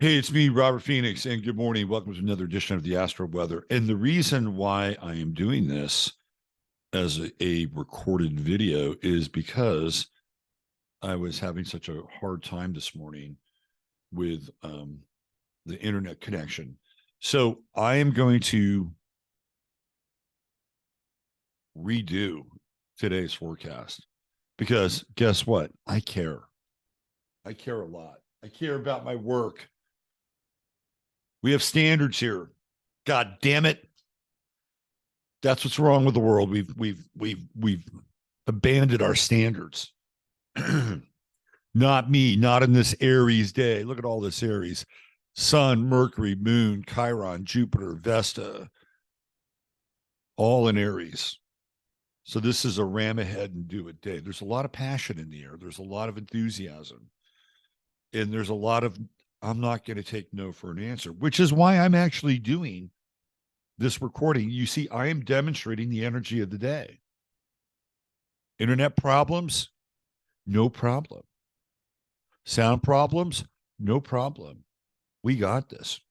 Hey, it's me, Robert Phoenix, and good morning. Welcome to another edition of the Astro Weather. And the reason why I am doing this as a recorded video is because I was having such a hard time this morning with the internet connection. So I am going to redo today's forecast because guess what? I care. I care a lot. I care about my work. We have standards here. God damn it. That's what's wrong with the world. We've abandoned our standards. Not me, not in this Aries day. Look at all this Aries. Sun, Mercury, Moon, Chiron, Jupiter, Vesta, all in Aries. So this is a ram ahead and do it day. There's a lot of passion in the air. There's a lot of enthusiasm. And there's a lot of I'm not going to take no for an answer, which is why I'm actually doing this recording. You see, I am demonstrating the energy of the day. Internet problems, no problem. Sound problems, no problem. We got this.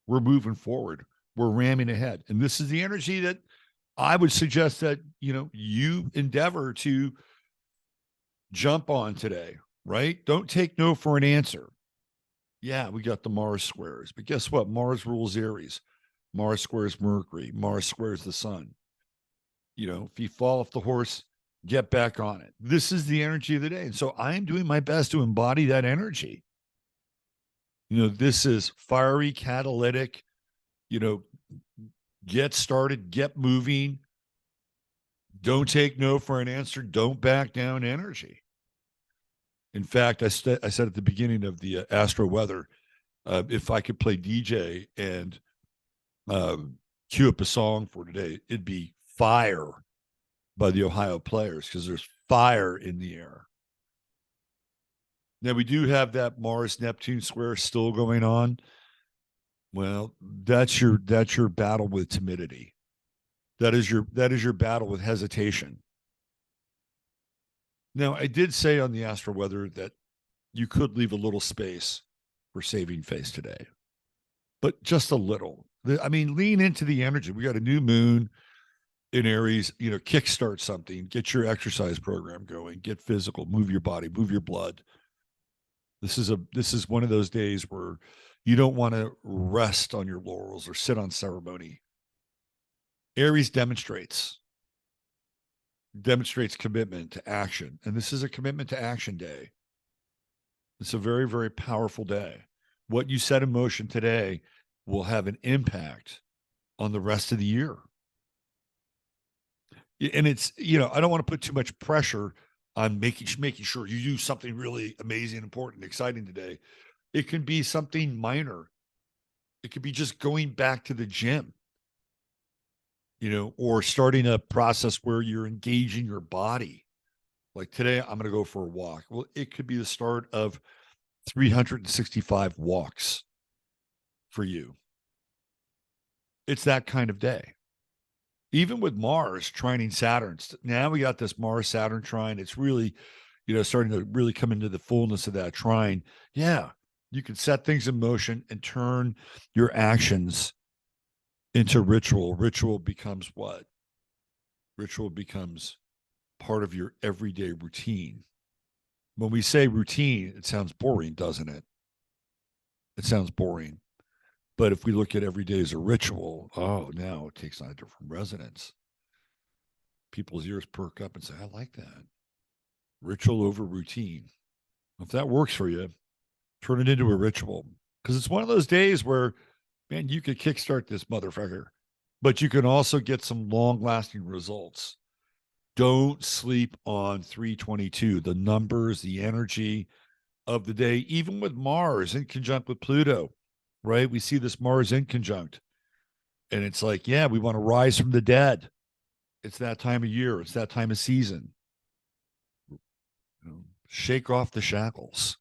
We're moving forward. We're ramming ahead. And this is the energy that I would suggest that, you endeavor to jump on today, right? Don't take no for an answer. Yeah, we got the Mars squares, but guess what? Mars rules Aries. Mars squares Mercury. Mars squares the sun. If you fall off the horse, get back on it. This is the energy of the day. And so I am doing my best to embody that energy. This is fiery, catalytic, get started, get moving. Don't take no for an answer. Don't back down energy. In fact, I said at the beginning of the Astro Weather, if I could play DJ and cue up a song for today, it'd be Fire by the Ohio Players because there's fire in the air. Now we do have that Mars Neptune square still going on. Well, that's your battle with timidity. That is your battle with hesitation. Now, I did say on the Astro Weather that you could leave a little space for saving face today, but just a little. I mean, lean into the energy. We got a new moon in Aries, kickstart something, get your exercise program going, get physical, move your body, move your blood. This is one of those days where you don't want to rest on your laurels or sit on ceremony. Aries demonstrates commitment to action, and this is a commitment to action day. It's a very, very powerful day. What you set in motion today will have an impact on the rest of the year. And it's, I don't want to put too much pressure on making sure you do something really amazing, important, exciting today. It can be something minor. It could be just going back to the gym, or starting a process where you're engaging your body. Like today, I'm going to go for a walk. Well, it could be the start of 365 walks for you. It's that kind of day. Even with Mars trining Saturn, now we got this Mars Saturn trine. It's really, starting to really come into the fullness of that trine. Yeah, you can set things in motion and turn your actions into ritual. Ritual becomes what? Ritual becomes part of your everyday routine. When we say routine, it sounds boring, doesn't it? It sounds boring. But if we look at every day as a ritual, now it takes on a different resonance. People's ears perk up and say, I like that. Ritual over routine. If that works for you, turn it into a ritual. Because it's one of those days where, man, you could kickstart this motherfucker, but you can also get some long lasting results. Don't sleep on 322, the numbers, the energy of the day, even with Mars in conjunct with Pluto, right? We see this Mars in conjunct. And it's like, yeah, we want to rise from the dead. It's that time of year. It's that time of season. Shake off the shackles.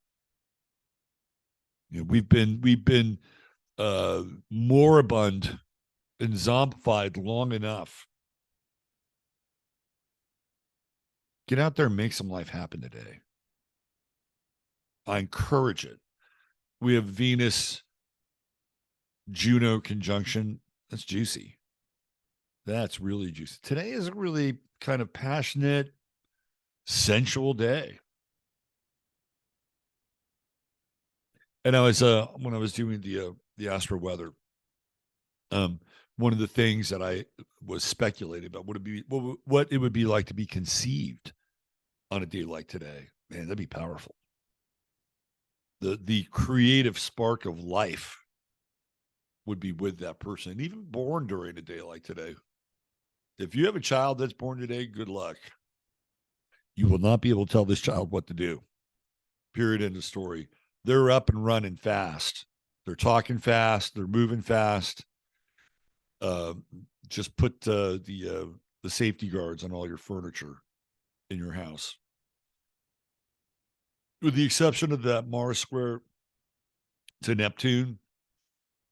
We've been moribund and zombified long enough. Get out there and make some life happen today. I encourage it. We have Venus Juno conjunction. That's juicy. That's really juicy. Today is a really kind of passionate, sensual day. And I was when I was doing the Astro Weather, um, one of the things that I was speculating about would it be what it would be like to be conceived on a day like today. Man, that'd be powerful. The creative spark of life would be with that person, even born during a day like today. If you have a child that's born today, good luck. You will not be able to tell this child what to do. Period. End of story. They're up and running fast. They're talking fast. They're moving fast. Uh, just put the safety guards on all your furniture in your house, with the exception of that Mars square to Neptune.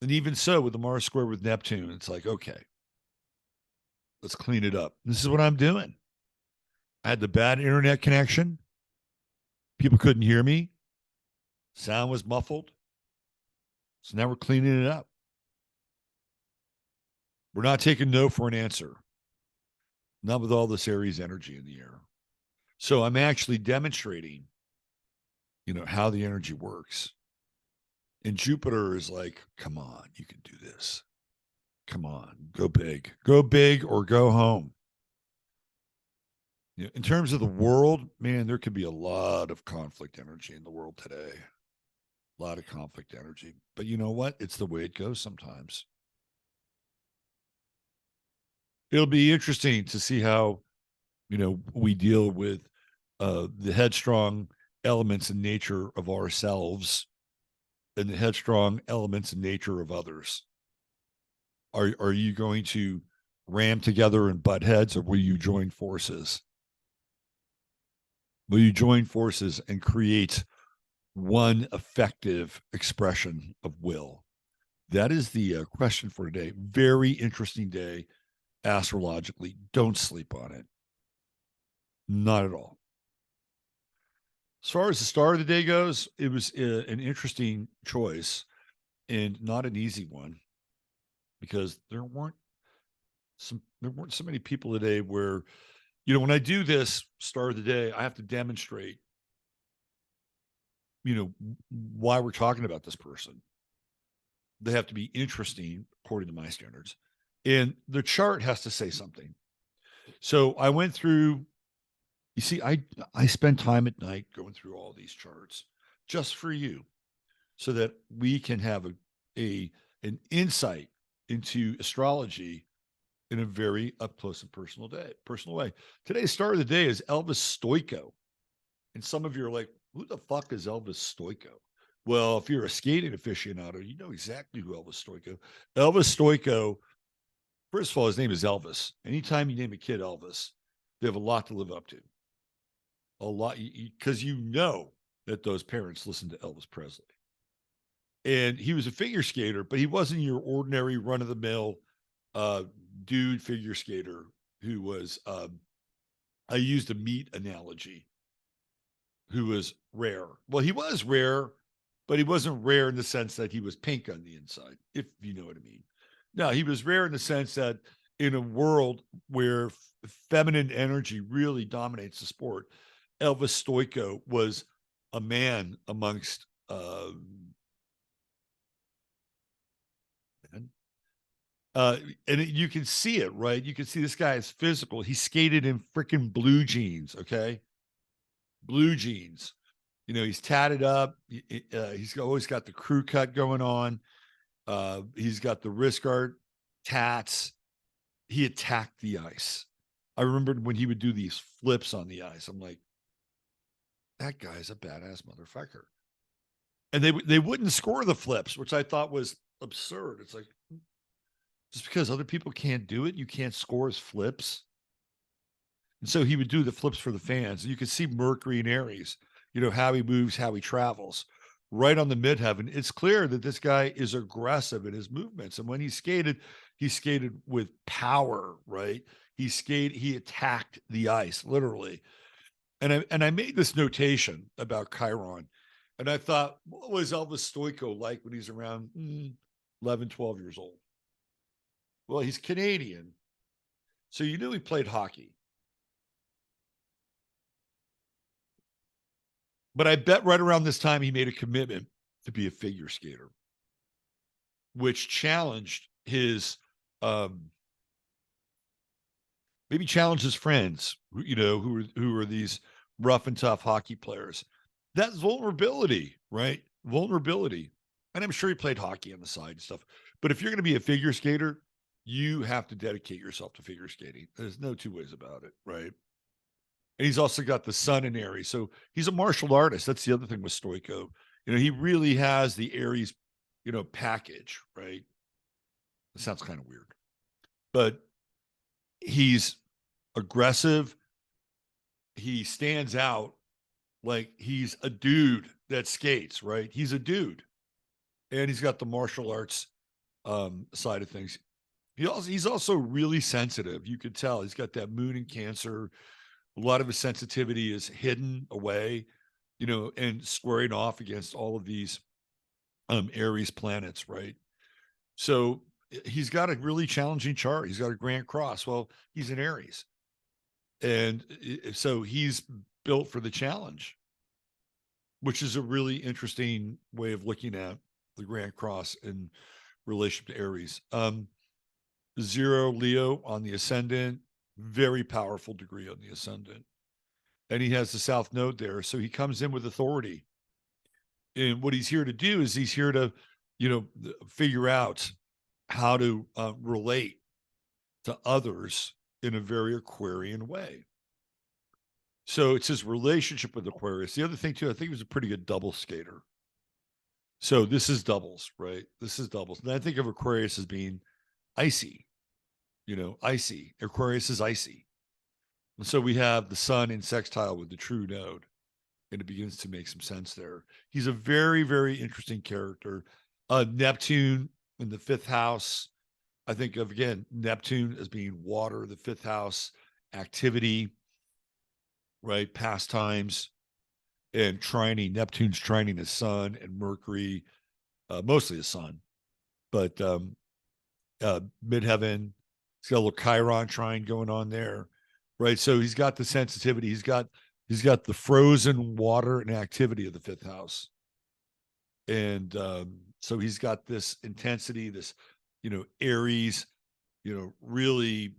And even so, with the Mars square with Neptune, it's like, okay, let's clean it up. This is what I'm doing. I had the bad internet connection. People couldn't hear me. Sound was muffled. So now we're cleaning it up. We're not taking no for an answer. Not with all this Aries energy in the air. So I'm actually demonstrating, how the energy works. And Jupiter is like, come on, you can do this. Come on, go big or go home. In terms of the world, man, there could be a lot of conflict energy in the world today. A lot of conflict energy. But you know what? It's the way it goes sometimes. It'll be interesting to see how, we deal with the headstrong elements and nature of ourselves and the headstrong elements and nature of others. Are you going to ram together and butt heads, or will you join forces? Will you join forces and create one effective expression of will? That is the question for today. Very interesting day astrologically. Don't sleep on it. Not at all. As far as the star of the day goes, it was an interesting choice and not an easy one, because there weren't so many people today where, when I do this star of the day, I have to demonstrate, why we're talking about this person. They have to be interesting according to my standards, and the chart has to say something. So I went through. You see, I spend time at night going through all these charts just for you, so that we can have a an insight into astrology in a very up close and personal way. Today's star of the day is Elvis Stojko. And some of you are like, who the fuck is Elvis Stojko? Well, if you're a skating aficionado, you know exactly who Elvis Stojko. Elvis Stojko, first of all, his name is Elvis. Anytime you name a kid Elvis, they have a lot to live up to. A lot, because that those parents listened to Elvis Presley. And he was a figure skater, but he wasn't your ordinary run of the mill uh, dude figure skater who was, I used a meat analogy, who was rare. Well, he was rare, but he wasn't rare in the sense that he was pink on the inside, if you know what I mean. No, he was rare in the sense that in a world where feminine energy really dominates the sport, Elvis Stojko was a man amongst men. And you can see it, right? You can see this guy is physical. He skated in freaking blue jeans, okay? Blue jeans. He's tatted up. He's always got the crew cut going on. He's got the wrist guard tats. He attacked the ice. I remembered when he would do these flips on the ice. I'm like, that guy's a badass motherfucker. And they wouldn't score the flips, which I thought was absurd. It's like, just because other people can't do it, you can't score his flips. And so he would do the flips for the fans. And you could see Mercury and Aries, how he moves, how he travels. Right on the midheaven, it's clear that this guy is aggressive in his movements. And when he skated with power, right? He attacked the ice, literally. And I made this notation about Chiron. And I thought, what was Elvis Stojko like when he's around 11, 12 years old. Well, he's Canadian. So you knew he played hockey. But I bet right around this time he made a commitment to be a figure skater, which challenged his maybe challenged his friends, who were these rough and tough hockey players. That's vulnerability, right? Vulnerability. And I'm sure he played hockey on the side and stuff. But if you're going to be a figure skater, you have to dedicate yourself to figure skating. There's no two ways about it, right? And he's also got the sun in Aries. So he's a martial artist. That's the other thing with Stojko. He really has the Aries, package, right? It sounds kind of weird, but he's aggressive. He stands out like he's a dude that skates, right? He's a dude. And he's got the martial arts side of things. He's also really sensitive. You could tell he's got that moon in Cancer. A lot of his sensitivity is hidden away, and squaring off against all of these Aries planets, right? So he's got a really challenging chart. He's got a Grand Cross. Well, he's an Aries. And so he's built for the challenge, which is a really interesting way of looking at the Grand Cross in relation to Aries. 0 Leo on the ascendant, very powerful degree on the ascendant. And he has the South Node there. So he comes in with authority. And what he's here to do is he's here to, figure out how to relate to others in a very Aquarian way. So it's his relationship with Aquarius. The other thing, too, I think he was a pretty good double skater. So this is doubles, right? This is doubles. And I think of Aquarius as being icy, icy. Aquarius is icy. And so we have the sun in sextile with the true node, and it begins to make some sense there. He's a very, very interesting character. Neptune in the fifth house. I think of, again, Neptune as being water, the fifth house, activity, right? Pastimes, and trining. Neptune's trining the sun and Mercury, mostly the sun, but midheaven. He's got a little Chiron trine going on there, right? So he's got the sensitivity. He's got the frozen water and activity of the fifth house, and so he's got this intensity, this Aries, really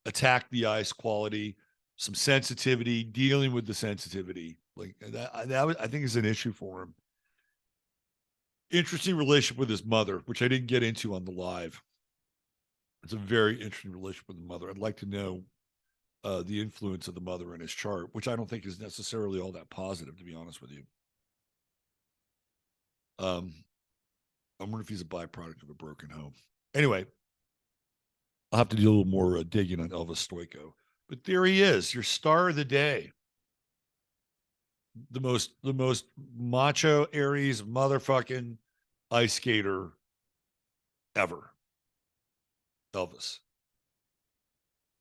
attack the ice quality, some sensitivity, dealing with the sensitivity. Like that I think is an issue for him. Interesting relationship with his mother, which I didn't get into on the live. It's a very interesting relationship with the mother. I'd like to know the influence of the mother in his chart, which I don't think is necessarily all that positive, to be honest with you. I wonder if he's a byproduct of a broken home. Anyway, I'll have to do a little more digging on Elvis Stojko. But there he is, your star of the day. The most macho Aries motherfucking ice skater ever. Elvis.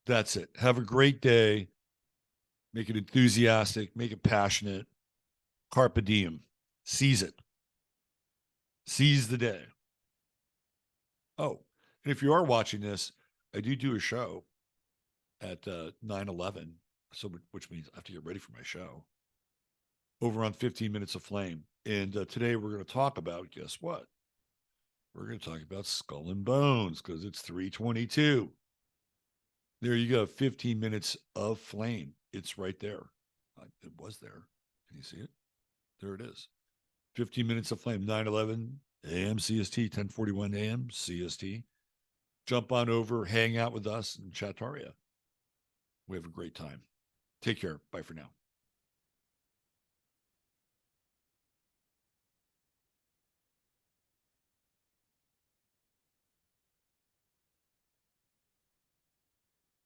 That's it. Have a great day. Make it enthusiastic, make it passionate. Carpe diem. Seize it. Seize the day. Oh, and if you are watching this, I do a show at 9/11, so which means I have to get ready for my show over on 15 Minutes of Flame. And today we're going to talk about, guess what? We're going to talk about Skull and Bones because it's 322. There you go, 15 Minutes of Flame. It's right there. It was there. Can you see it? There it is. 15 Minutes of Flame, 9/11 a.m. CST, 10:41 a.m. CST. Jump on over, hang out with us, and Chataria. We have a great time. Take care. Bye for now.